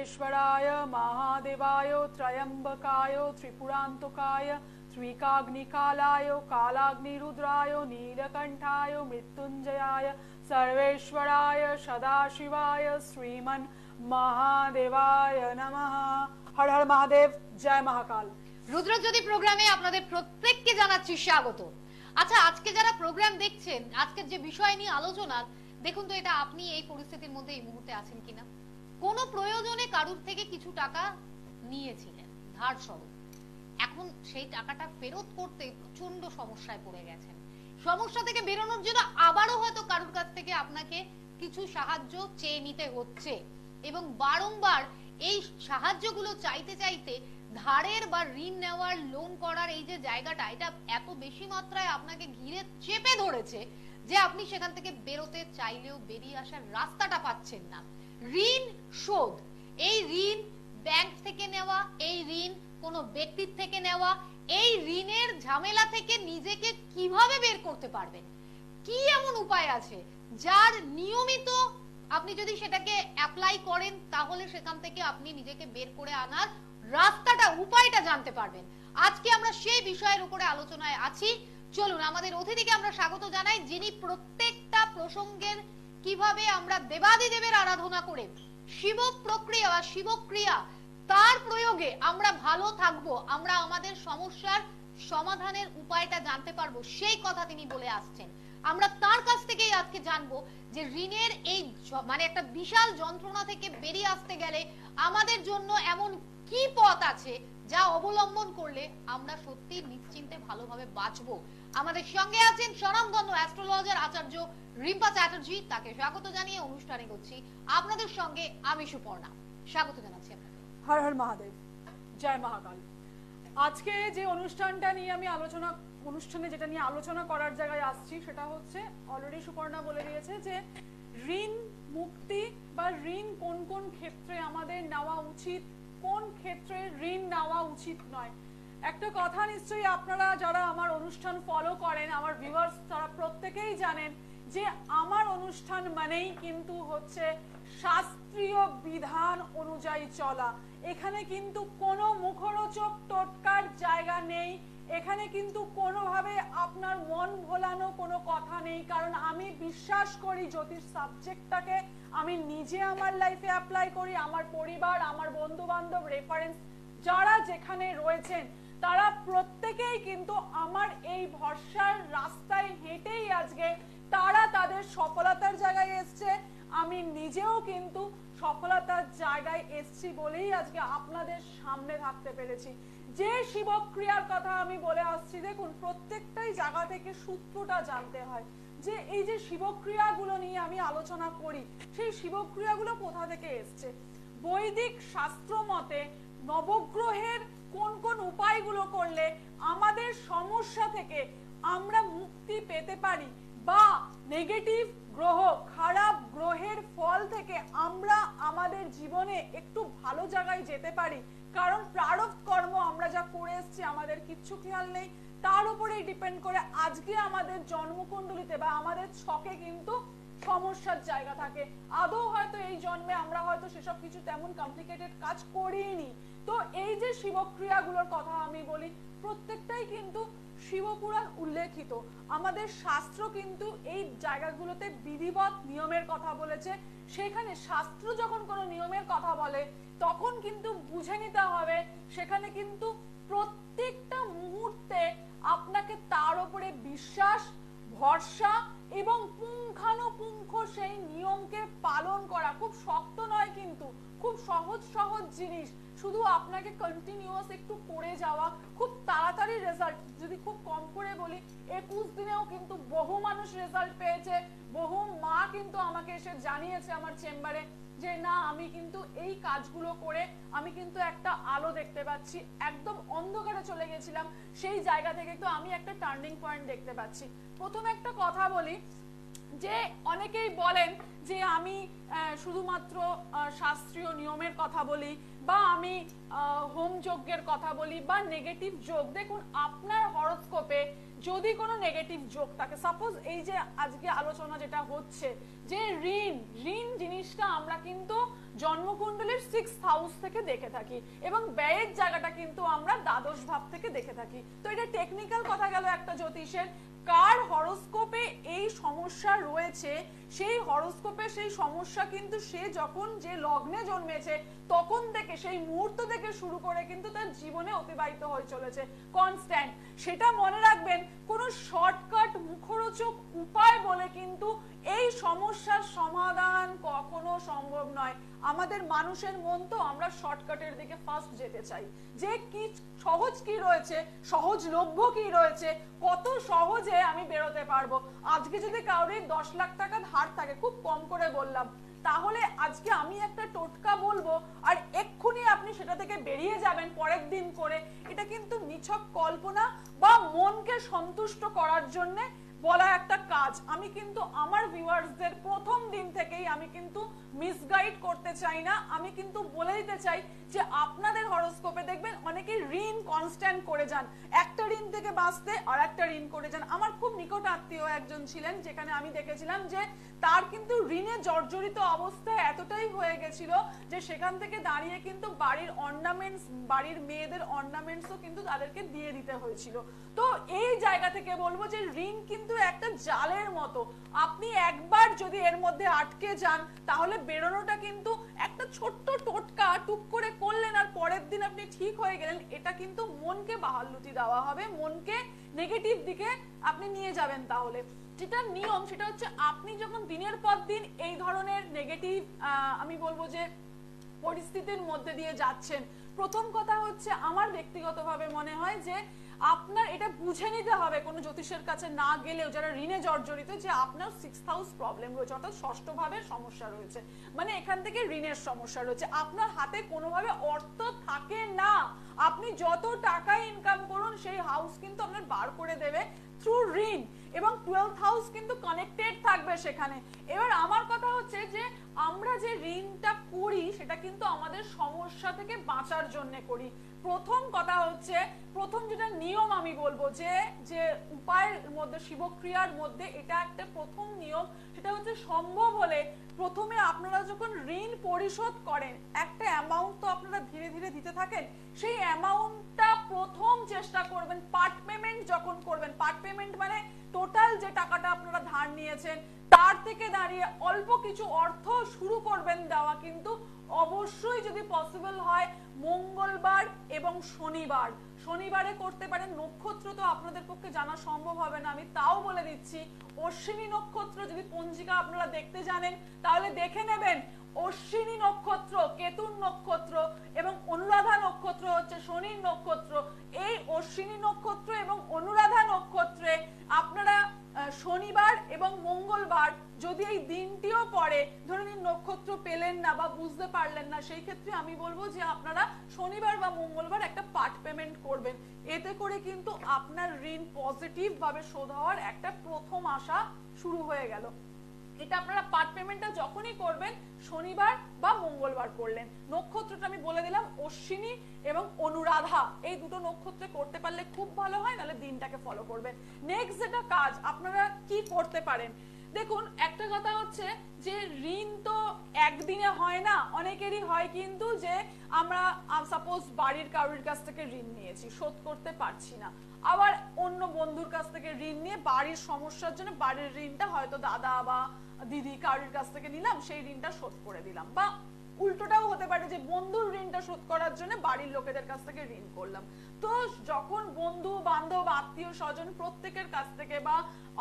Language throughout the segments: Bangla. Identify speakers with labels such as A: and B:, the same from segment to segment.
A: सर्वेश्वराय महादेवाय त्रयंबकाय त्रिपुरांतकाय त्रिकाग्निकालाय कालाग्निरुद्राय नीलकंठाय मृत्युंजयाय सर्वेश्वराय सदाशिवाय श्रीमन महादेवाय नमः। हर हर महादेव, जय महाकाल।
B: রুদ্রজ্যোতি প্রোগ্রামে আপনাদের প্রত্যেককে জানাচ্ছি স্বাগত। আচ্ছা, আজকে যারা প্রোগ্রাম দেখছেন, আজকের যে বিষয় নিয়ে আলোচনা, দেখুন তো এটা আপনি এই পরিস্থিতির মধ্যে এই মুহূর্তে আছেন কিনা। কোনো প্রয়োজনে কারুর থেকে কিছু টাকা নিয়েছিলেন ধার সহ, এখন সেই টাকাটা ফেরত করতে প্রচন্ড সমস্যায় পড়ে গেছেন। সমস্যা থেকে বেরোনোর জন্য আবারও হয়তো কারুর কাছ থেকে আপনাকে কিছু সাহায্য চেয়ে নিতে হচ্ছে এবং বারংবার এই সাহায্যগুলো চাইতে চাইতে ধারের বা ঋণ নেওয়ার, লোন করার এই যে জায়গাটা, এটা এত বেশি মাত্রায় আপনাকে ঘিরে চেপে ধরেছে যে আপনি সেখান থেকে বেরোতে চাইলেও বেরিয়ে আসার রাস্তাটা পাচ্ছেন না। ঋণ শোধ, এই ঋণ ব্যাংক থেকে নেওয়া, এই ঋণ কোনো ব্যক্তির থেকে নেওয়া, এই ঋণের ঝামেলা থেকে নিজেকে কিভাবে বের করতে পারবেন, কি এমন উপায় আছে যার নিয়মিত আপনি যদি সেটাকে অ্যাপ্লাই করেন তাহলে সেখান থেকে আপনি নিজেকে বের করে আনার রাস্তাটা, উপায়টা জানতে পারবেন। আজকে আমরা সেই বিষয়ের উপরে আলোচনায় আছি। চলুন আমাদের অতিথিকে আমরা স্বাগত জানাই, যিনি প্রত্যেকটা প্রসঙ্গের কিভাবে আমরা দেবাদিদেবের আরাধনা করে শিব প্রক্রিয়া বা শিবক্রিয়া তার প্রয়োগে আমরা ভালো থাকবো, আমরা আমাদের সমস্যার সমাধানের উপায়টা জানতে পারবো, সেই কথা তিনি বলে আসছেন। আমরা তার কাছ থেকেই আজকে জানবো যে ঋণের এই মানে একটা বিশাল যন্ত্রণা থেকে বেরিয়ে আসতে গেলে আমাদের জন্য এমন কি পথ আছে যা অবলম্বন করলে আমরা সত্যি নিশ্চিন্তে ভালোভাবে বাঁচবো। আমাদের সঙ্গে আছেন স্বনামধন্য অ্যাস্ট্রোলজার আচার্য রিম্পা চ্যাটার্জি, তাকে স্বাগত জানিয়ে অনুষ্ঠানে করছি আপনাদের সঙ্গে আমি সুপর্ণা। স্বাগত জানাচ্ছি আপনাকে।
A: হর হর মহাদেব, জয় মহাকাল। আজকে যে অনুষ্ঠানটা নিয়ে আমি যেটা নিয়ে আলোচনা করার জায়গায় আসছি সেটা হচ্ছে, অলরেডি সুপর্ণা বলে দিয়েছে যে ঋণ মুক্তি বা ঋণ কোন কোন ক্ষেত্রে আমাদের নেওয়া উচিত, কোন ক্ষেত্রে ঋণ নেওয়া উচিত নয়। একটা কথা নিশ্চয়ই আপনারা যারা আমার অনুষ্ঠান ফলো করেন, আমার ভিউয়ার্স, তারা প্রত্যেকেই জানেন যে আমার অনুষ্ঠান মানেই কিন্তু হচ্ছে শাস্ত্রীয় বিধান অনুযায়ী চলা। এখানে কিন্তু কোনো মুখরোচক টোটকার জায়গা নেই, এখানে কিন্তু কোনোভাবে আপনার মন ভোলানো কোনো কথা নেই। কারণ আমি বিশ্বাস করি জ্যোতিষ সাবজেক্টটাকে, আমি নিজে আমার লাইফে অ্যাপ্লাই করি, আমার পরিবার, আমার বন্ধু বান্ধব, রেফারেন্স যারা যেখানে রয়েছেন তারা প্রত্যেকেই কিন্তু আমার এই ভরসার রাস্তায় হেঁটেই আজকে তারা তাদের সফলতার জায়গায় এসছে। আমি নিজেও কিন্তু সফলতার জায়গায় এসছি বলেই আজকে আপনাদের সামনে থাকতে পেরেছি। যে শিবক্রিয়ার কথা আমি বলে আসছি, দেখুন প্রত্যেকটাই জায়গা থেকে সূত্রটা জানতে হয় যে এই যে শিবক্রিয়াগুলো নিয়ে আমি আলোচনা করি, সেই শিবক্রিয়াগুলো কোথা থেকে এসছে। বৈদিক শাস্ত্র মতে নবগ্রহের কোন কোন উপায়গুলো করলে আমাদের সমস্যা থেকে আমরা মুক্তি পেতে পারি বা নেগেটিভ গ্রহ, খারাপ গ্রহের ফল থেকে আমরা আমাদের জীবনে একটু ভালো জায়গায় যেতে পারি। কারণ প্রারব্ধ কর্ম আমরা যা করে এসেছি আমাদের কিচ্ছু খেয়াল নেই, তার উপরেই ডিপেন্ড করে আজকে আমাদের জন্মকুণ্ডলিতে বা আমাদের ছকে কিন্তু সমস্যার জায়গা থাকে। আদৌ হয়তো এই জন্মে আমরা হয়তো সেসব কিছু তেমন কমপ্লিকেটেড কাজ করিনি। তো এই যে শিবক্রিয়াগুলোর কথা আমি বলি, প্রত্যেকটাই কিন্তু শিবপুরাণ উল্লেখিত। আমাদের শাস্ত্র কিন্তু এই জায়গাগুলোতে বিধিবৎ নিয়মের কথা বলেছে। সেখানে শাস্ত্র যখন কোনো নিয়মের কথা বলে তখন কিন্তু বুঝে নিতে হবে সেখানে কিন্তু প্রত্যেকটা মুহূর্তে আপনাকে তার উপরে বিশ্বাস, ভরসা এবং পুঙ্খানুপুঙ্খ সেই নিয়মকে পালন করা। খুব শক্ত নয়, কিন্তু খুব সহজ সহজ জিনিস, শুধু আপনাকে কন্টিনিউয়াস একটু করে যাওয়া, খুব তাড়াতাড়ি রেজাল্ট। যদি খুব কম করে বলি, 21 দিনেও কিন্তু বহু মানুষ রেজাল্ট পেয়েছে। বহু মা কিন্তু আমাকে এসে জানিয়েছে আমার চেম্বারে যে না, আমি কিন্তু এই কাজগুলো করে আমি কিন্তু একটা আলো দেখতে পাচ্ছি, একদম অন্ধকারে চলে গেছিলাম, সেই জায়গা থেকে তো আমি একটা টার্নিং পয়েন্ট দেখতে পাচ্ছি। প্রথমে একটা কথা বলি যে অনেকেই বলেন যে আমি শুধুমাত্র শাস্ত্রীয় নিয়মের কথা বলি বা আমি হোম যজ্ঞের কথা বলি বা নেগেটিভ যোগ। দেখুন আপনার হরোস্কোপে যদি কোনো নেগেটিভ যোগ থাকে, সাপোজ এই যে আজকে আলোচনা যেটা হচ্ছে যে ঋণ জিনিসটা আমরা কিন্তু জন্মকুণ্ডলীর 6th হাউস থেকে দেখে থাকি এবং ব্যয়ের জায়গাটা কিন্তু আমরা দ্বাদশ ভাব থেকে দেখে থাকি। তো এটা টেকনিক্যাল কথা গেল একটা জ্যোতিষের। কার হরোস্কোপে এই সমস্যা রয়েছে সেই হরোস্কোপে সেই সমস্যা কিন্তু সে যখন যে লগ্নে জন্মেছে তখন থেকে সেই মুহূর্ত থেকে শুরু করে কিন্তু তার জীবনে অতিবাহিত হয়ে চলেছে কনস্ট্যান্ট। সেটা মনে রাখবেন, কোনো শর্টকাট মুখরোচক উপায় বলে কিন্তু এই সমস্যার সমাধান কখনো সম্ভব নয়। আমাদের মানুষের মন তো আমরা শর্টকাটের দিকে ফার্স্ট যেতে চাই, যে কি সহজ কি রয়েছে, সহজলভ্য কি রয়েছে, কত সহজে আমি বেরোতে পারবো। আজকে যদি কাউরির 10 লাখ টাকা ধার থাকে, খুব কম করে বললাম, তাহলে আজকে আমি একটা টোটকা বলবো আর এক্ষুনি আপনি সেটা থেকে বেরিয়ে যাবেন পরের দিন করে, এটা কিন্তু নিছক কল্পনা বা মনকে সন্তুষ্ট করার জন্য বলা একটা কাজ। আমি কিন্তু আমার ভিউয়ার্সদের প্রথম দিন থেকেই আমি কিন্তু মিসগাইড করতে চাই না। আমি কিন্তু বলে দিতে চাই যে আপনাদের হরোস্কোপে দেখবেন অনেকেই ঋণ কনস্ট্যান্ট করে যান, একটা ঋণ থেকে বাঁচতে আর একটা ঋণ করে যান। আমার খুব নিকট আত্মীয় একজন ছিলেন, যেখানে আমি দেখেছিলাম যে তার কিন্তু ঋণে জর্জরিত অবস্থায় এতটাই হয়ে গেছিল যে সেখান থেকে দাঁড়িয়ে কিন্তু বাড়ির অর্নামেন্টস, বাড়ির মেয়েদের অর্নামেন্টসও কিন্তু তাদেরকে দিয়ে দিতে হয়েছিল। তো এই জায়গা থেকে বলবো যে ঋণ কিন্তু একটা জালের মতো, আপনি একবার যদি এর মধ্যে আটকে যান তাহলে বেরোনোটা কিন্তু একটা ছোট্ট টোটকা টুক করে করলেন আর পরের দিন আপনি ঠিক হয়ে গেলেন, এটা কিন্তু মনকে বাহাল্লুতি দেওয়া হবে, মনকে নেগেটিভ দিকে আপনি নিয়ে যাবেন। তাহলে যেটা নিয়ম সেটা হচ্ছে আপনি যখন দিনের পর দিন এই ধরনের নেগেটিভ আমি বলবো যে পরিস্থিতির মধ্যে দিয়ে যাচ্ছেন, প্রথম কথা হচ্ছে আমার ব্যক্তিগতভাবে মনে হয় যে আপনার এটা বুঝে নিতে হবে কোনো জ্যোতিষের কাছে না গেলেও, যারা ঋণে জর্জরিত, যে আপনার 6th হাউস প্রবলেম রয়েছে, অর্থাৎ ষষ্ঠ ভাবের সমস্যা রয়েছে, মানে এখান থেকে ঋণের সমস্যা রয়েছে। আপনার হাতে কোনোভাবে অর্থ থাকে না, আপনি যত টাকা ইনকাম করুন সেই হাউস কিন্তু আপনার বার করে দেবে থ্রু ঋণ, এবং 12th হাউস কিন্তু কানেক্টেড থাকবে সেখানে। এবার আমার কথা হচ্ছে যে আমরা যে ঋণটা করি সেটা কিন্তু আমাদের সমস্যা থেকে বাঁচার জন্য করি। প্রথম কথা হচ্ছে, প্রথম যেটা নিয়ম আমি বলবো যে যে উপায়ের মধ্যে, শিবক্রিয়ার মধ্যে এটা একটা প্রথম নিয়ম, সেটা হচ্ছে সম্ভব হলে প্রথমে আপনারা যখন ঋণ পরিশোধ করেন একটা অ্যামাউন্ট তো আপনারা ধীরে ধীরে দিতে থাকেন, সেই অ্যামাউন্টটা প্রথম চেষ্টা করবেন পার্ট পেমেন্ট যখন করবেন, পার্ট পেমেন্ট মানে টোটাল যে টাকাটা আপনারা ধার নিয়েছেন তার থেকে দাঁড়িয়ে অল্প কিছু অর্থ শুরু করবেন দেওয়া, কিন্তু অবশ্যই যদি পসিবল হয় মঙ্গলবার এবং শনিবার, শনিবারে করতে পারেন। নক্ষত্র তো আপনাদের পক্ষে জানা সম্ভব হবে না, আমি তাও বলে দিচ্ছি, অশ্বিনী নক্ষত্র যদি পঞ্জিকা আপনারা দেখতে জানেন তাহলে দেখে নেবেন, অশ্বিনী নক্ষত্র কেতুর নক্ষত্র এবং অনুরাধা নক্ষত্র হচ্ছে শনির নক্ষত্র। এই অশ্বিনী নক্ষত্র এবং অনুরাধা নক্ষত্রে আপনারা শনিবার এবং মঙ্গলবার যদি এই দিনটিও পড়ে, ধরুন নক্ষত্র পেলেন না বা বুঝতে পারলেন না, সেই ক্ষেত্রে আমি বলবো যে আপনারা শনিবার বা মঙ্গলবার একটা পার্ট পেমেন্ট করবেন, এতে করে কিন্তু আপনার ঋণ পজিটিভ ভাবে শোধ হওয়ার একটা প্রথম আশা শুরু হয়ে গেল। এটা আপনারা পার্ট পেমেন্টটা যখনই করবেন শনিবার বা মঙ্গলবার করলেন। নক্ষত্রটা আমি বলে দিলাম অশ্বিনী এবং অনুরাধা, এই দুটো নক্ষত্রে করতে পারলে খুব ভালো হয়, নাহলে দিনটাকে ফলো করবেন। নেক্সট যেটা কাজ আপনারা কি করতে পারেন, দেখুন একটা কথা হচ্ছে যে ঋণ তো একদিনে হয় না, অনেকেরই হয় কিন্তু যে আমরা সাপোজ বাড়ির কারোর কাছ থেকে ঋণ নিয়েছি, শোধ করতে পারছি না, আবার অন্য বন্ধুর কাছ থেকে ঋণ নিয়ে বাড়ির সমস্যার জন্য বাড়ির ঋণটা হয়তো দাদা বা দিদি কারোর কাছ থেকে নিলাম, সেই ঋণটা শোধ করে দিলাম, বা উল্টোটাও হতে পারে যে বন্ধুর ঋণটা শোধ করার জন্য বাড়ির লোকেদের কাছ থেকে ঋণ করলাম। তো যখন বন্ধু বান্ধব আত্মীয় স্বজন প্রত্যেকের কাছ থেকে বা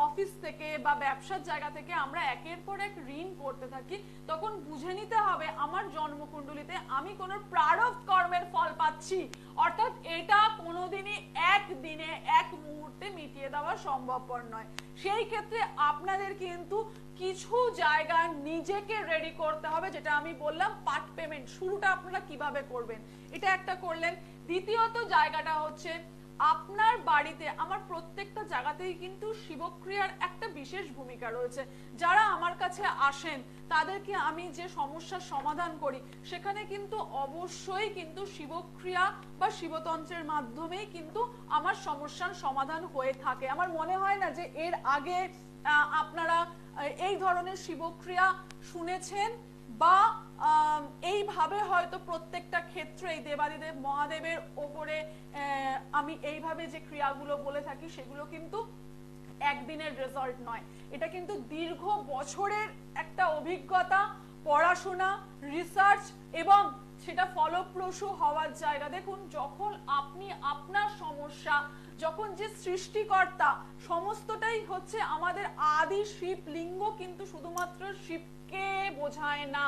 A: অফিস থেকে বা ব্যবসার জায়গা থেকে আমরা একের পর এক ঋণ করতে থাকি, তখন বুঝে নিতে হবে আমার জন্মকুণ্ডলিতে আমি কোন প্রারব্ধ কর্মের ফল পাচ্ছি, অর্থাৎ এটা কোনোদিনই একদিনে এক মুহূর্তে মিটিয়ে দেওয়া সম্ভবপর নয়। সেই ক্ষেত্রে আপনাদের কিন্তু কিছু জায়গা নিজেকে রেডি করতে হবে, যেটা আমি বললাম পার্ট পেমেন্ট। শুরুটা আপনারা কিভাবে করবেন এটা একটা করলেন। দ্বিতীয়ত জায়গাটা হচ্ছে আপনার বাড়িতে আমার প্রত্যেকটা জায়গাতেই কিন্তু শিবক্রিয়ার একটা বিশেষ ভূমিকা রয়েছে। যারা আমার কাছে আসেন তাদেরকে আমি যে সমস্যার সমাধান করি সেখানে কিন্তু অবশ্যই কিন্তু শিবক্রিয়া বা শিবতন্ত্রের মাধ্যমেই কিন্তু আমার সমস্যার সমাধান হয়ে থাকে। আমার মনে হয় না যে এর আগে আপনারা এই ধরনের শিবক্রিয়া শুনেছেন বা এইভাবে হয়তো প্রত্যেকটা ক্ষেত্রে দেবাদিদেব মহাদেবের ওপরে আমি এইভাবে যে ক্রিয়াগুলো বলে থাকি সেগুলো কিন্তু একদিনের রেজাল্ট নয়, এটা কিন্তু দীর্ঘ বছরের একটা অভিজ্ঞতা, পড়াশোনা, রিসার্চ এবং সেটা ফলপ্রসূ হওয়ার জায়গা। দেখুন, যখন আপনি আপনার সমস্যা, যখন যে সৃষ্টিকর্তা, সমস্তটাই হচ্ছে আমাদের আদি শিবলিঙ্গ, কিন্তু শুধুমাত্র শিবকে বোঝায় না,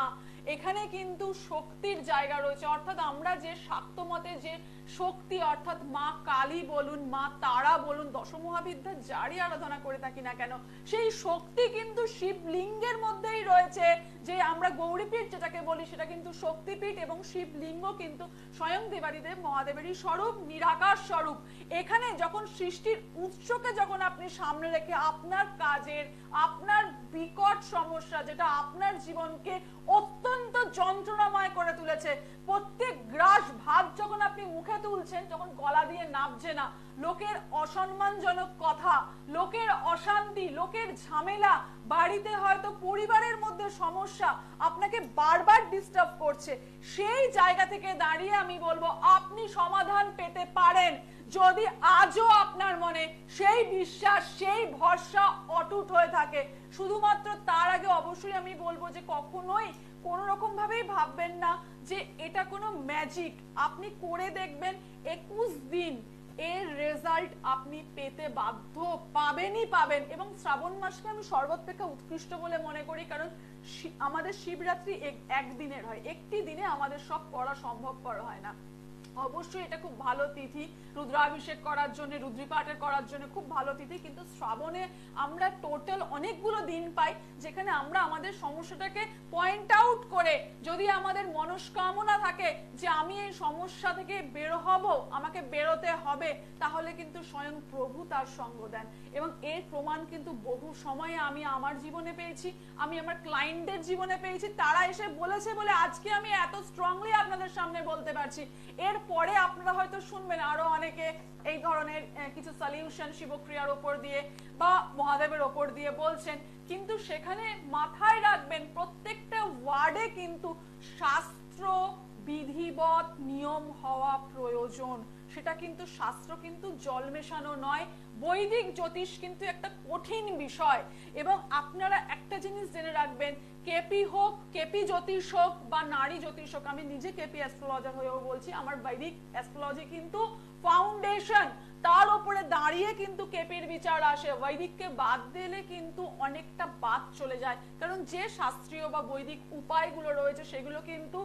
A: এখানে কিন্তু শক্তির জায়গা রয়েছে। অর্থাৎ আমরা যে শাক্ত মতে যে শক্তি, অর্থাৎ মা কালী বলুন, মা তারা বলুন, দশমহাবিদ্যা যারই আরাধনা করে থাকি না কেন, সেই শক্তি কিন্তু শিবলিঙ্গের মধ্যেই রয়েছে। যে আমরা গৌরীপীঠ যেটাকে বলি সেটা কিন্তু শক্তিপীঠ, এবং শিবলিঙ্গ কিন্তু স্বয়ং দেবাদিদেব মহাদেবেরই স্বরূপ, নিরাকার স্বরূপ। এখানে যখন সৃষ্টির উৎসকে যখন আপনি সামনে রেখে আপনার কাজের, আপনার বিকট সমস্যা যেটা আপনার জীবনকে অত্যন্ত যন্ত্রণাময় করে তুলেছে, প্রত্যেক গ্রাস ভাত যখন আপনি মুখে তুলছেন, যখন গলা দিয়ে নামছে না, লোকের অসম্মানজনক কথা, লোকের অশান্তি, লোকের ঝামেলা, বাড়িতে হয়তো পরিবারের মধ্যে সমস্যা আপনাকে বারবার ডিস্টার্ব করছে, সেই জায়গা থেকে দাঁড়িয়ে আমি বলবো আপনি সমাধান পেতে পারেন যদি আজও আপনার মনে সেই বিশ্বাস, সেই ভরসা অটুট হয়ে থাকে। শুধুমাত্র তার আগে অবশ্যই আমি বলবো যে কখনোই কোন রকম ভাবেই ভাববেন না যে এটা কোনো ম্যাজিক। আপনি করে দেখবেন, 21 দিন এর রেজাল্ট আপনি পেতে বাধ্য, পাবেনই পাবেন। এবং শ্রাবণ মাসকে আমি সর্বাপেক্ষা উৎকৃষ্ট বলে মনে করি, কারণ আমাদের শিবরাত্রি একদিনের হয়, একটি দিনে আমাদের সব করা সম্ভবপর হয় না। অবশ্যই এটা খুব ভালো তিথি রুদ্রাভিষেক করার জন্য, রুদ্রপাঠের করার জন্য খুব ভালো তিথি, কিন্তু শ্রাবণে আমরা টোটাল অনেকগুলো দিন পাই যেখানে আমরা আমাদের সমস্যাটাকে পয়েন্ট আউট করে, যদি আমাদের মনস্কামনা থাকে যে আমি এই সমস্যা থেকে বের হব, আমাকে বেরোতে হবে, তাহলে কিন্তু স্বয়ং প্রভু তার সঙ্গ দেন। এবং এর প্রমাণ কিন্তু বহু সময়ে আমি আমার জীবনে পেয়েছি, আমি আমার ক্লায়েন্টদের জীবনে পেয়েছি। তারা এসে বলেছে বলে আজকে আমি এত স্ট্রংলি আপনাদের সামনে বলতে পারছি। এর পরে আপনারা হয়তো শুনবেন আরো অনেকে এই ধরনের কিছু সলিউশন শিবক্রিয়ার উপর দিয়ে বা মহাদেবের উপর দিয়ে বলছেন, কিন্তু সেখানে মাথায় রাখবেন প্রত্যেকটা ওয়ার্ডে কিন্তু শাস্ত্র বিধিবৎ নিয়ম হওয়া প্রয়োজন। সেটা কিন্তু শাস্ত্র কিন্তু জল মেশানো নয়, বৈদিক জ্যোতিষ কিন্তু একটা কঠিন বিষয়। এবং আপনারা একটা জিনিস জেনে রাখবেন, কেপি হোক, কেপি জ্যোতিষ হোক বা নারী জ্যোতিষ হোক, আমি নিজে কেপি অ্যাস্ট্রোলজার হয়েও বলছি, আমার বৈদিক অ্যাস্ট্রোলজি কিন্তু ফাউন্ডেশন, তার উপরে দাঁড়িয়ে কিন্তু কেপির বিচার আসে। বৈদিককে বাদ দিলে কিন্তু অনেকটা বাদ চলে যায়, কারণ যে শাস্ত্রীয় বা বৈদিক উপায়গুলো রয়েছে সেগুলো কিন্তু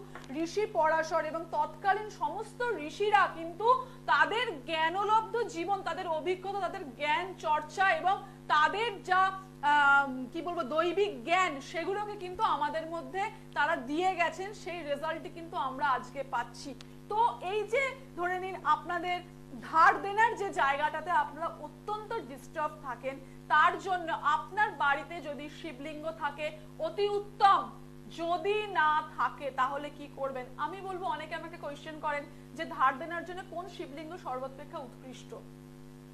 A: ঋষি পরাশর এবং তৎকালীন সমস্ত ঋষিরা কিন্তু তাদের জ্ঞানলব্ধ জীবন, তাদের অভিজ্ঞতা, তাদের জ্ঞান চর্চা এবং তাদের যা কি বলবো দৈবিক জ্ঞান, সেগুলোকে কিন্তু আমাদের মধ্যে তারা দিয়ে গেছেন, সেই রেজাল্টই কিন্তু আমরা আজকে পাচ্ছি। তো এই যে ধরে নিন আপনাদের ধার দেনার যে জায়গাটাতে আপনারা অত্যন্ত ডিস্টার্ব থাকেন, তার জন্য আপনার বাড়িতে যদি শিবলিঙ্গ থাকে অতি উত্তম, যদি না থাকে তাহলে কি করবেন। আমি বলবো, অনেকে আমাকে কোয়েশ্চেন করেন যে ধার দেনার জন্য কোন শিবলিঙ্গ সর্বাপেক্ষা উৎকৃষ্ট।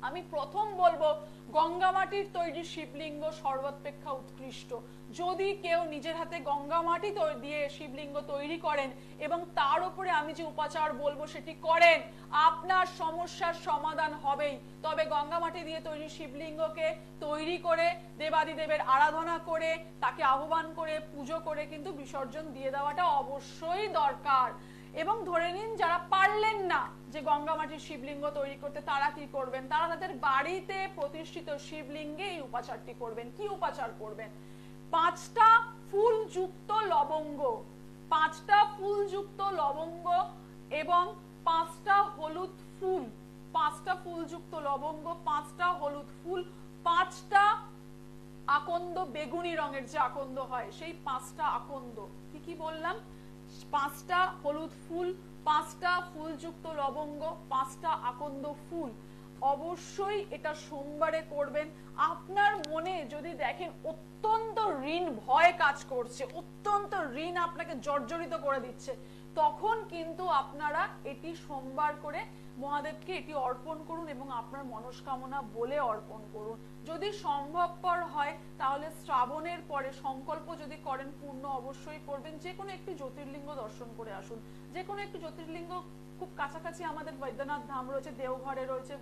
A: আমি প্রথম বলবো গঙ্গা মাটির তৈরি শিবলিঙ্গ সর্বাপেক্ষা উৎকৃষ্ট। যদি কেউ নিজের হাতে গঙ্গা মাটি দিয়ে শিবলিঙ্গ তৈরি করেন এবং তার উপরে আমি যে উপাচার বলবো সেটি করেন, আপনার সমস্যার সমাধান হবেই। তবে গঙ্গা মাটি দিয়ে তৈরি শিবলিঙ্গকে তৈরি করে দেবাদিদেবের আরাধনা করে, তাকে আহ্বান করে, পুজো করে কিন্তু বিসর্জন দিয়ে দেওয়াটা অবশ্যই দরকার। এবং ধরে নিন যারা পারলেন না যে গঙ্গা মাটির শিবলিঙ্গ তৈরি করতে, তারা কি করবেন, তারা তাদের বাড়িতে প্রতিষ্ঠিত শিবলিঙ্গে এই উপাচারটি করবেন। কি উপাচার করবেন? 5টা ফুলযুক্ত লবঙ্গ, 5টা ফুলযুক্ত লবঙ্গ এবং 5টা হলুদ ফুল, 5টা ফুলযুক্ত লবঙ্গ, 5টা হলুদ ফুল, 5টা আকন্দ, বেগুনি রঙের যে আকন্দ হয় সেই 5টা আকন্দ, কি বললাম, 5টা হলুদ ফুল, 5টা ফুলযুক্ত লবঙ্গ, 5টা আকন্দ ফুল, অবশ্যই এটা সোমবারে করবেন। আপনার মনে যদি দেখেন অত্যন্ত ঋণ ভয় কাজ করছে, অত্যন্ত ঋণ আপনাকে জর্জরিত করে দিচ্ছে, তখন কিন্তু আপনারা এটি সোমবার করে মহাদেবকে এটি অর্পণ করুন এবং আপনার মনস্কামনা বলে অর্পণ করুন। যদি সম্ভবপর হয় তাহলে শ্রাবণের পরে সংকল্প যদি করেন পূর্ণ অবশ্যই করবেন। যে কোনো একটি জ্যোতির্লিঙ্গ দর্শন করে আসুন। যে কোনো একটি জ্যোতির্লিঙ্গ খুব কাছাকাছি আমাদের বৈদ্যনাথ ধাম রয়েছে, দেওঘরে রয়েছে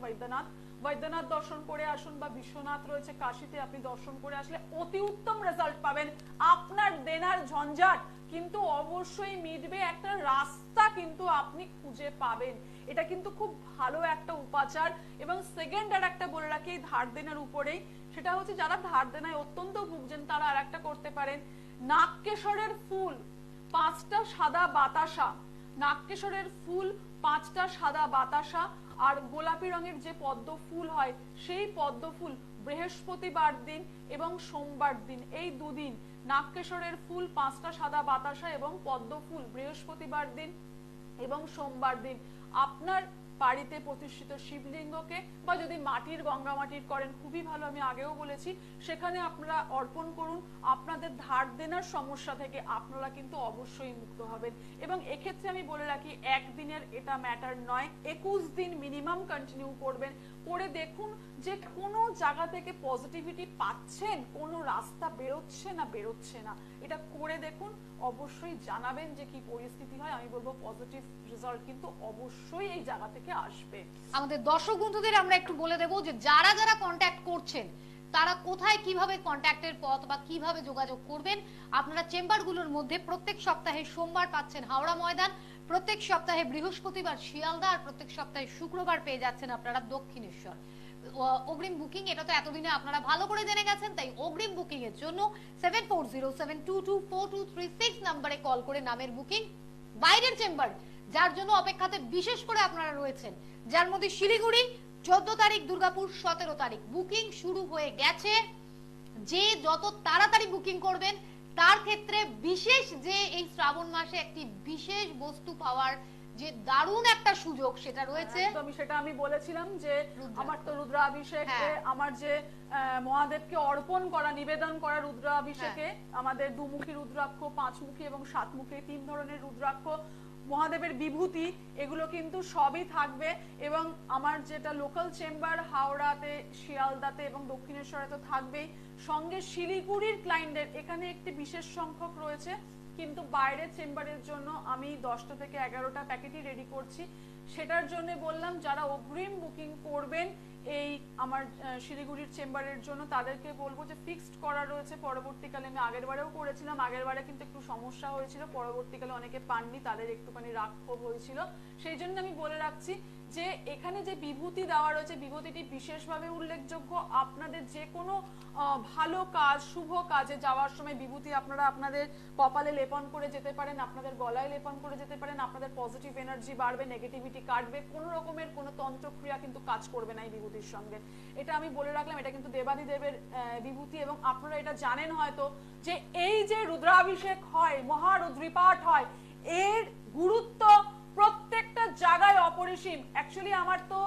A: বৈদ্যনাথ দর্শন করে আসুন, বা বিশ্বনাথ রয়েছে কাশীতে, আপনি দর্শন করে আসলে অতি উত্তম রেজাল্ট পাবেন। আপনার দেনার ঝঞ্ঝাট কিন্তু অবশ্যই মিটবে, একটা রাস্তা কিন্তু আপনি খুঁজে পাবেন। এটা কিন্তু খুব ভালো একটা উপাচার। এবং সেকেন্ড আর একটা বলে রাখি ধার দেনার উপরেই, সেটা হচ্ছে যারা ধার দেনায় অত্যন্ত ভুগছেন তারা আর একটা করতে পারেন, নাগকেশরের ফুল 5টা সাদা বাতাসা, নাগকেশরের ফুল 5টা সাদা বাতাসা আর গোলাপি রঙের যে পদ্ম ফুল হয় সেই পদ্ম ফুল বৃহস্পতিবার দিন এবং সোমবার দিন, এই দুদিন নাগকেশরের ফুল 5টা সাদা বাতাসা এবং পদ্ম ফুল বৃহস্পতিবার দিন এবং সোমবার দিন আপনার বাড়িতে প্রতিষ্ঠিত শিবলিঙ্গকে, বা যদি মাটির গঙ্গা মাটির করেন খুবই ভালো, আমি আগেও বলেছি, সেখানে আপনারা অর্পণ করুন। আপনাদের ধার দেনার সমস্যা থেকে আপনারা কিন্তু অবশ্যই মুক্ত হবেন। এবং এক্ষেত্রে আমি বলে রাখি একদিনের এটা ম্যাটার নয়, 21 দিন মিনিমাম কন্টিনিউ করবেন, করে দেখুন যে কোনো জায়গা থেকে পজিটিভিটি পাচ্ছেন, কোনো রাস্তা বেরোচ্ছে না, এটা করে দেখুন, অবশ্যই জানাবেন যে কি পরিস্থিতি হয়। আমি বলবো পজিটিভ রেজাল্ট কিন্তু অবশ্যই এই জায়গা থেকে আসবে।
B: আমাদের দর্শক বন্ধুদের আমরা একটু বলে দেবো যে যারা যারা কন্ট্যাক্ট করছেন তারা কোথায় কিভাবে কন্ট্যাক্টের পথ বা কিভাবে যোগাযোগ করবেন। আপনারা চেম্বারগুলোর মধ্যে প্রত্যেক সপ্তাহে সোমবার পাচ্ছেন হাওড়া ময়দান, প্রত্যেক সপ্তাহে বৃহস্পতিবার শিয়ালদা, আর প্রত্যেক সপ্তাহে শুক্রবার পেয়ে যাচ্ছেন আপনারা দক্ষিণেশ্বর। অগ্রিম বুকিং এটা তো এতদিনে আপনারা ভালো করে জেনে গেছেন, তাই অগ্রিম বুকিং এর জন্য 7407224236 নম্বরে কল করে নামের বুকিং। বাইরের চেম্বার যার জন্য অপেক্ষাতে বিশেষ করে আপনারা রয়েছেন, যার মধ্যে শিলিগুড়ি 14 তারিখ, দুর্গাপুর 17 তারিখ বুকিং শুরু হয়ে গেছে। যে যত তাড়াতাড়ি বুকিং করবেন তার ক্ষেত্রে বিশেষ যে এই শ্রাবণ মাসে একটি বিশেষ বস্তু পাওয়ার যে দারুণ একটা সুযোগ সেটা রয়েছে।
A: আমি সেটা আমি বলেছিলাম যে আমার তো রুদ্রাভিষেকে, আমার যে মহাদেবকে অর্পণ করা নিবেদন করা রুদ্রাভিষেকে আমাদের 2মুখী রুদ্রাক্ষ, 5মুখী এবং 7মুখী 3 ধরনের রুদ্রাক্ষ, মহাদেবের বিভূতি, এগুলো কিন্তু সবই থাকবে। এবং আমার যেটা লোকাল চেম্বার হাওড়াতে, শিয়ালদাতে এবং দক্ষিণেশ্বরে তো থাকবেই, সঙ্গে শিলিগুড়ির ক্লায়েন্টদের এখানে একটি বিশেষ সংখ্যক রয়েছে, কিন্তু বাইরের চেম্বারের জন্য আমি 10টা থেকে 11টা প্যাকেটই রেডি করছি। সেটার জন্য বললাম যারা অগ্রিম বুকিং করবেন এই আমার শিলিগুড়ির চেম্বারের জন্য তাদেরকে বলবো যে ফিক্সড করা রয়েছে। পরবর্তীকালে আমি আগেরবারেও করেছিলাম, আগেরবারে কিন্তু একটু সমস্যা হয়েছিল, পরবর্তীকালে অনেকে পাননি, তাদের একটুখানি রাগক্ষোভ হয়েছিল। সেই জন্য আমি বলে রাখছি যে এখানে যে বিভূতি দেওয়া রয়েছে বিভূতিটি বিশেষভাবে উল্লেখযোগ্য। আপনাদের যে কোনো ভালো কাজ, শুভ কাজে যাওয়ার সময় বিভূতি আপনারা আপনাদের কপালে লেপন করে যেতে পারেন, আপনাদের গলায় লেপন করে যেতে পারেন, আপনাদের পজিটিভ এনার্জি বাড়বে, নেগেটিভিটি কাটবে, কোনো রকমের কোনো তন্ত্রক্রিয়া কিন্তু কাজ করবে না এই বিভূতির সঙ্গে। এটা আমি বলে রাখলাম, এটা কিন্তু দেবাদিদেবের বিভূতি। এবং আপনারা এটা জানেন হয়তো যে এই যে রুদ্রাভিষেক হয়, মহারুদ্রিপাঠ হয়, এর গুরুত্ব প্রত্যেকটা জায়গায় অপরিসীম। অ্যাকচুয়ালি আমার তো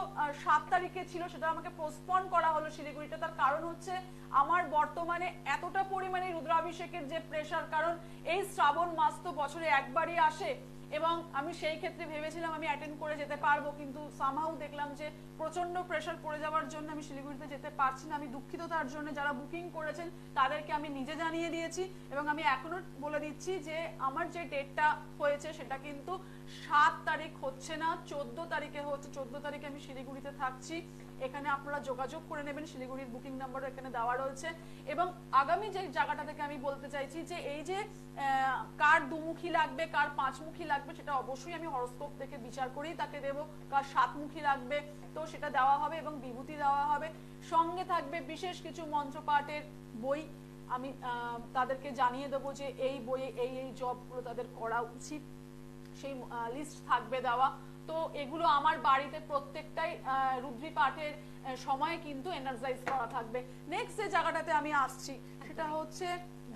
A: 7 তারিখে ছিল, সেটা আমাকে পোস্টপন করা হলো শিলিগুড়িতে। তার কারণ হচ্ছে আমার বর্তমানে এতটা পরিমাণে রুদ্রাভিষেকের যে প্রেশার, কারণ এই শ্রাবণ মাস তো বছরে একবারই আসে, এবং আমি সেই ক্ষেত্রে ভেবেছিলাম আমি অ্যাটেন্ড করে যেতে পারবো, কিন্তু সামহাউ দেখলাম যে প্রচন্ড প্রেশার পড়ে যাওয়ার জন্য আমি শিলিগুড়িতে যেতে পারছি না। আমি দুঃখিত তার জন্য। যারা বুকিং করেছেন তাদেরকে আমি নিজে জানিয়ে দিয়েছি, এবং আমি এখনো বলে দিচ্ছি যে আমার যে ডেটটা হয়েছে সেটা কিন্তু 7 তারিখ হচ্ছে না, 14 তারিখে হচ্ছে। 14 তারিখে আমি শিলিগুড়িতে থাকছি, এখানে আপনারা যোগাযোগ করে নেবেন, শিলিগুড়ির বুকিং নাম্বারও এখানে দেওয়া রয়েছে। এবং আগামী যে জায়গাটা থেকে আমি বলতে চাইছি যে এই যে কার 2মুখী লাগবে, কার 5মুখী লাগবে, সেটা অবশ্যই আমি হরোস্কোপ থেকে বিচার করেই তাকে দেবো। কার 7মুখী লাগবে তো সেটা দেওয়া হবে, এবং বিভূতি দেওয়া হবে। সঙ্গে থাকবে বিশেষ কিছু মন্ত্রপাঠের বই, আমি তাদেরকে জানিয়ে দেবো যে এই বইয়ে এই এই জবগুলো তাদের করা উচিত, সেই লিস্ট থাকবে দেওয়া। তো এগুলো আমার বাড়িতে প্রত্যেকটাই রুদ্রি পাঠের সময় কিন্তু এনার্জাইজ করা থাকবে। নেক্সট যে জায়গাটাতে আমি আসছি সেটা হচ্ছে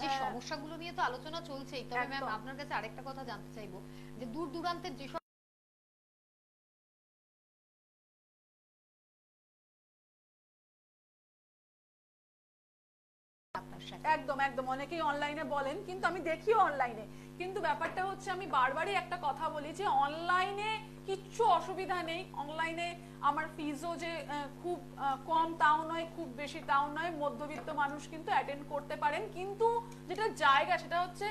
B: যে সমস্যাগুলো নিয়ে তো আলোচনা চলছেই, তবে ম্যাম আপনার কাছে আরেকটা কথা জানতে চাইবো যে দূর দূরান্তের যে
A: একদম একদম, অনেকেই অনলাইনে বলেন, কিন্তু আমি দেখিও অনলাইনে। কিন্তু ব্যাপারটা হচ্ছে আমি বারবারই একটা কথা বলি যে অনলাইনে কিচ্ছু অসুবিধা নেই। অনলাইনে আমার ফিজও যে খুব কম তাও নয়, খুব বেশি তাও নয়, মধ্যবিত্ত মানুষ কিন্তু অ্যাটেন্ড করতে পারেন। কিন্তু যেটা জায়গা সেটা হচ্ছে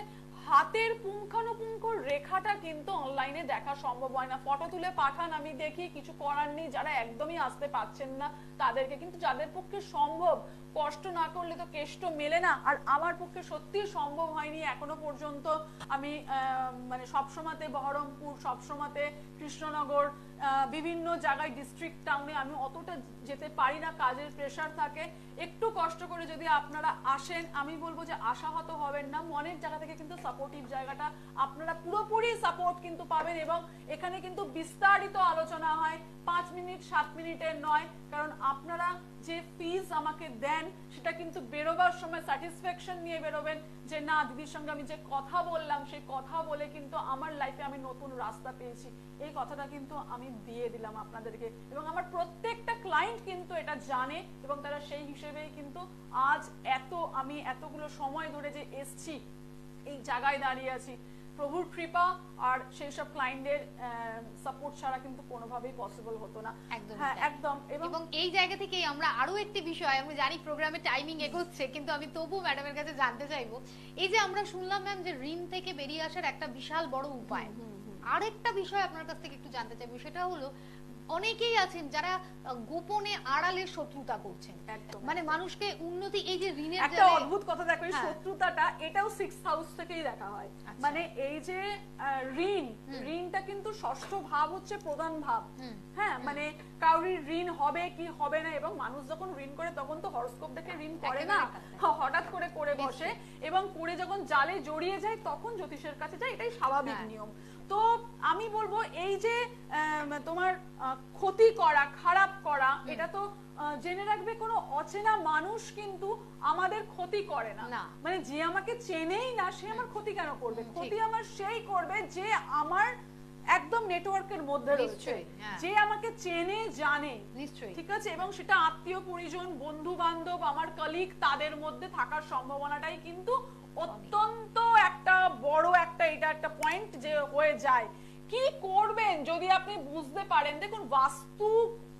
A: হাতের পুঙ্খানুপুঙ্খ রেখাটা কিন্তু অনলাইনে দেখা সম্ভব হয় না। ফটো তুলে পাঠান, আমি দেখি, কিছু করার নেই। যারা একদমই আসতে পারছেন না তাদেরকে, কিন্তু যাদের পক্ষে সম্ভব, কষ্ট না করলে তো কেষ্ট মেলে না। আর আমার পক্ষে সত্যি সম্ভব হয়নি এখনো পর্যন্ত। আমি মানে সবসময়তে বহরমপুর, সবসময়তে কৃষ্ণনগর, বিভিন্ন জায়গায় ডিস্ট্রিক্ট টাউনে আমি অতটা যেতে পারি না, কাজের প্রেশার থাকে। একটু কষ্ট করে যদি আপনারা আসেন, আমি বলবো যে আশাহত হবেন না, মনের জায়গা থেকে কিন্তু সাপোর্টিভ জায়গাটা আপনারা পুরোপুরি সাপোর্ট কিন্তু পাবেন। এবং এখানে কিন্তু বিস্তারিত আলোচনা হয়, 5 মিনিট 7 মিনিটের নয়। কারণ আপনারা যে ফিজ আমাকে দেন সেটা কিন্তু বেরোবার সময় স্যাটিসফ্যাকশন নিয়ে বেরোবেন, যে না দিদির সঙ্গে আমি যে কথা বললাম সেই কথা বলে কিন্তু আমার লাইফে আমি নতুন রাস্তা পেয়েছি। এই কথাটা কিন্তু আমি দিয়ে দিলাম আপনাদেরকে, এবং আমার প্রত্যেকটা ক্লায়েন্ট কিন্তু এটা জানে, এবং তারা সেই হিসেবেই কিন্তু আজ আমি এতগুলো সময় ধরে যে এসছি, এই জায়গায় দাঁড়িয়ে আছি, প্রভুর কৃপা আর সেই সব ক্লায়েন্টদের সাপোর্ট ছাড়া কিন্তু কোনোভাবেই পসিবল হতো না। হ্যাঁ একদম।
B: এবং এই জায়গা থেকে আমরা আরো একটি বিষয়, আমি জানি প্রোগ্রামে টাইমিং এগোচ্ছে, কিন্তু আমি তবু ম্যাডামের কাছে জানতে চাইবো, এই যে আমরা শুনলাম ম্যাম যে ঋণ থেকে বেরিয়ে আসার একটা বিশাল বড় উপায়, আরেকটা বিষয় আপনার কাছ থেকে একটু জানতে চাইবো, সেটা হলো অনেকেই আছেন যারা গোপনে আড়ালে শত্রুতা করছেন, মানে মানুষকে উন্নতি, এই যে ঋণের
A: একটা অদ্ভুত কথা দেখো, এই শত্রুতাটা এটাও 6th হাউস থেকেই দেখা হয়। মানে এই যে ঋণটা কিন্তু ষষ্ঠ ভাব হচ্ছে প্রধান ভাব। হ্যাঁ, মানে কাউরির ঋণ হবে কি হবে না, এবং মানুষ যখন ঋণ করে তখন তো হরস্কোপ দেখে ঋণ করে না, হঠাৎ করে বসে, এবং করে যখন জালে জড়িয়ে যায় তখন জ্যোতিষের কাছে যায়, এটাই স্বাভাবিক নিয়ম। তো আমি বলবো এই যে তোমার ক্ষতি করা, খারাপ করা, এটা তো জেনে রাখবে কোনো অচেনা মানুষ কিন্তু আমাদের ক্ষতি করে না। মানে যে আমাকে চেনেই না সে আমার ক্ষতি কেন করবে? ক্ষতি আমার সেই করবে যে আমার একদম নেটওয়ার্কের মধ্যে রয়েছে, যে আমাকে চেনে জানে, ঠিক আছে, এবং সেটা আত্মীয় পরিজন, বন্ধু বান্ধব, আমার কলিগ, তাদের মধ্যে থাকার সম্ভাবনাটাই কিন্তু অত্যন্ত একটা বড় একটা, এটা একটা পয়েন্ট যে হয়ে যায়। কি করবেন যদি আপনি বুঝতে পারেন? দেখুন, বাস্তু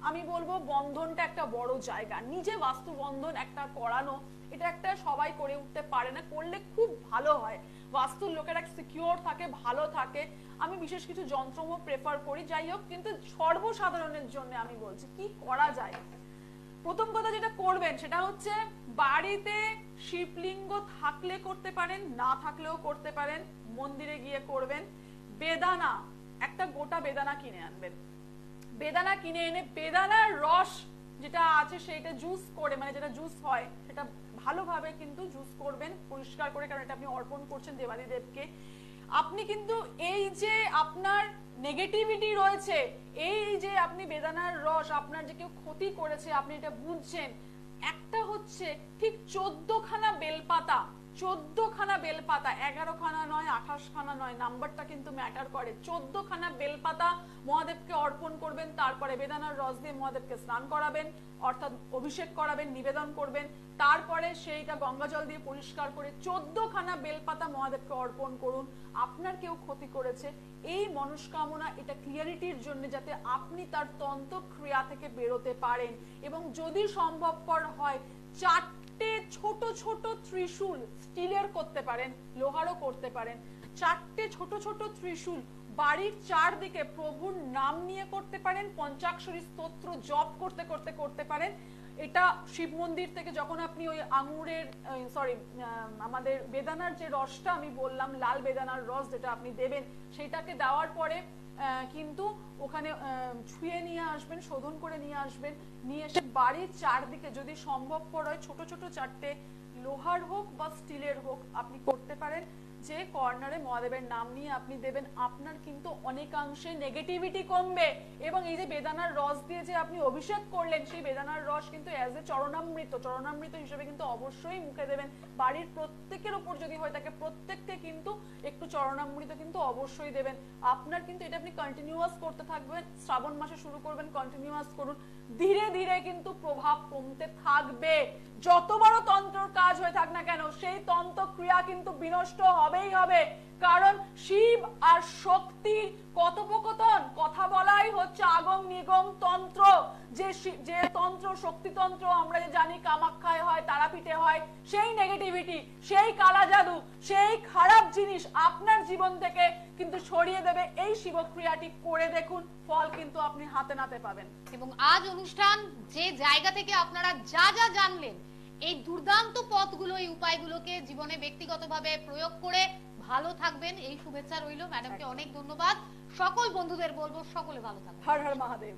A: আমি বলবো বন্ধনটা একটা বড় জায়গা। নিজে বাস্তু বন্ধন একটা করানো, এটা একটা সবাই করে উঠতে পারে না, করলে খুব ভালো হয়। বাস্তুর লোকেরা সিকিউর থাকে, ভালো থাকে। আমি বিশেষ কিছু যন্ত্রম প্রেফার করি, যাই হোক, কিন্তু সর্বসাধারণের জন্য আমি বলছি কি করা যায়। প্রথম কথা যেটা করবেন সেটা হচ্ছে বাড়িতে শিবলিঙ্গ থাকলে করতে পারেন, না থাকলেও করতে পারেন, মন্দিরে গিয়ে করবেন। বেদানা, একটা গোটা বেদানা কিনে আনবেন। বেদানা কিনে এনে বেদানার রস যেটা আছে সেটা জুস করে, মানে যেটা জুস হয় সেটা ভালোভাবে কিন্তু জুস করবেন, পরিষ্কার করে, কারণ এটা আপনি অর্পণ করছেন দেবাদিদেবকে। আপনি কিন্তু এই যে আপনার নেগেটিভিটি রয়েছে, এই যে আপনি বেদানার রস, আপনার যে কেউ ক্ষতি করেছে আপনি এটা বুঝছেন, একটা হচ্ছে ঠিক 14 খানা বেলপাতা, 14 খানা বেলপাতা, 11 খানা নয়, 28 খানা নয়, নাম্বারটা কিন্তু ম্যাটার করে। 14 খানা বেলপাতা মহাদেবকে অর্পণ করবেন, তারপরে বেদানার রস দিয়ে মহাদেবকে স্নান করাবেন, অর্থাৎ অভিষেক করাবেন, নিবেদন করবেন, তারপরে সেইটা গঙ্গা জল দিয়ে পরিষ্কার করে 14 খানা বেলপাতা মহাদেবকে অর্পণ করুন। আপনার কেউ ক্ষতি করেছে, এই মনস্কামনা, এটা ক্লিয়ারিটির জন্য, যাতে আপনি তার তন্ত্র ক্রিয়া থেকে বেরোতে পারেন। এবং যদি সম্ভবপর হয় 4টে ছোট ছোট ত্রিশূল, স্টিলের করতে পারেন, লোহারও করতে পারেন, 4টে ছোট ছোট ত্রিশূল বাড়ির চারদিকে প্রভুর নাম নিয়ে করতে পারেন, পঞ্চাক্ষরী স্তোত্র জপ করতে করতে করতে পারেন। এটা শিব মন্দির থেকে যখন আপনি ওই আঙুরের আমাদের বেদানার যে রসটা আমি বললাম, লাল বেদানার রস যেটা আপনি দেবেন, সেটাকে দেওয়ার পরে কিন্তু ওখানে ছুঁয়ে নিয়ে আসবেন, শোধন করে নিয়ে আসবেন, নিয়ে এসে বাড়ির চারদিকে যদি সম্ভবপর হয় ছোট ছোট 4টে লোহার হোক বা স্টিলের হোক আপনি করতে পারেন। যে কর্নারে মহাদেবের নাম নিয়ে আপনি দেবেন, আপনার কিন্তু অনেকাংশে নেগেটিভিটি কমবে। এবং এই যে বেদানার রস দিয়ে যে আপনি অভিষেক করলেন, সেই বেদানার রস কিন্তু অ্যাজ এ চরণামৃত হিসেবে কিন্তু অবশ্যই মুখে দেবেন। বাড়ির প্রত্যেকের উপর যদি হয় থাকে, প্রত্যেককে কিন্তু একটু চরণামৃত কিন্তু অবশ্যই দেবেন। আপনার কিন্তু এটা আপনি কন্টিনিউয়াস করতে থাকবেন, শ্রাবণ মাসে শুরু করবেন, কন্টিনিউয়াস করুন, ধীরে ধীরে কিন্তু প্রভাব কমতে থাকবে। যত বড় তন্ত্রর কাজ হয়ে থাক না কেন, সেই তন্ত্র ক্রিয়া কিন্তু বিনষ্ট হবেই হবে। কারণ শিব আর শক্তি কথোপকথন, কথা বলাই হচ্ছে আগম নিগম তন্ত্র। যে তন্ত্র, শক্তিতন্ত্র আমরা যে জানি কামাখ্যায় হয়, তারাপীঠে হয়, সেই নেগেটিভিটি, সেই কালা জাদু, সেই খারাপ জিনিস আপনার জীবন থেকে কিন্তু সরিয়ে দেবে। এই শিবক্রিয়াটি করে দেখুন, ফল কিন্তু আপনি হাতে নাতে পাবেন।
B: এবং আজ অনুষ্ঠান যে জায়গা থেকে আপনারা যা যা জানলেন, এই দুর্দান্ত পথগুলো, এই উপায়গুলোকে জীবনে ব্যক্তিগতভাবে প্রয়োগ করে ভালো থাকবেন, এই শুভেচ্ছা রইল। ম্যাডামকে অনেক ধন্যবাদ। সকল বন্ধুদের বলবো সকলে ভালো থাকবেন।
A: হর হর মহাদেব।